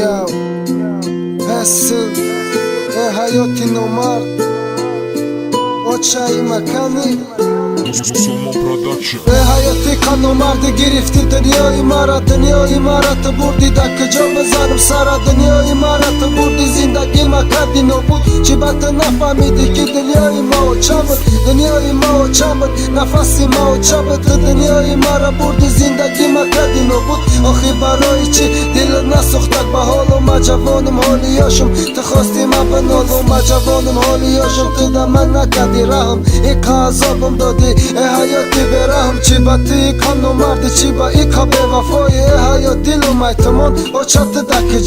Yo, حسن حیاتی نومرد آچایی مکنی به حیاتی کانو مرد گرفتی دنیای مرا تو بردی در کجا بزنم سرا دنیای مرا تو بردی زندگی ما کردی نبود چی بات نفهمیدی که دنیای ما و چه بود دنیای ما و چه بود نفسی ما و چه بود دنیای مرا بردی زندگی ما کردی نبود آخی برای چی دل نسوختک به حالم ما جوانم حالیاشم تو خواستی ما بنالم ما جوانم حالیاشم تو در من نکردی رحم ای عذابم دادی ای حیاتی برهم چی با تی کانو مرد چی با ای که به وفای ای حیات دلم ایتمان آچت دک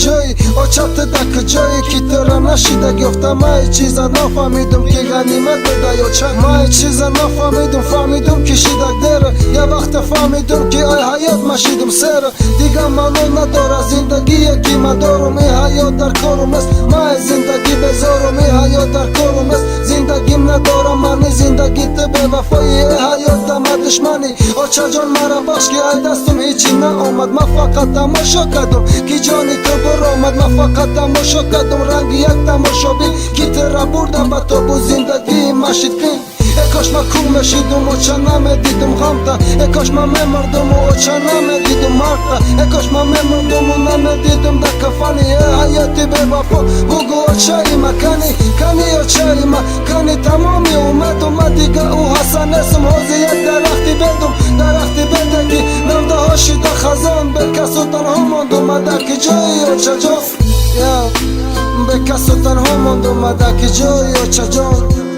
جایی که ترا نشیده گفتم ما ای چیزا نفهمیدم که غنیمت بده یا چه ما ای چیزا نفهمیدم فهمیدم که شیدک داره یه وقت فهمیدم که ای حیات مشیدم سر دیگه منو نداره زندگی یکی من دارم ای حیات در کارم است ما ای زندگی بذارم ای حیات در کارم است زندگیم ندارم من زندگی تو به وفای ای حیات دم دشمنی آچا جان مرا باش که ای دستم هیچی نآمد ما فقط تماشا کردم که جانی تو برآمد ما فقط تماشا کردم رنگ یک تماشا بین که ترا بردم با تو بو زندگی مشید کن ای کاش ما کور مشیدم و چه نمیدیدم غمتا ای کاش ما میمردم و چه نمیدیدم مرتا ای کاش ما میمردم و نمیدیدم در کفانی ای حیاتی به وفا بگو آچایی مکنی کنی آچایی مکنی تمامی اومد دیگه او حسن اسم حوزی یک درختی بدگی نمده هاشی در خزان به کسو تنها ماند اومده که جایی آچا جان به کسو تنها ماند اومده که جایی آچا جان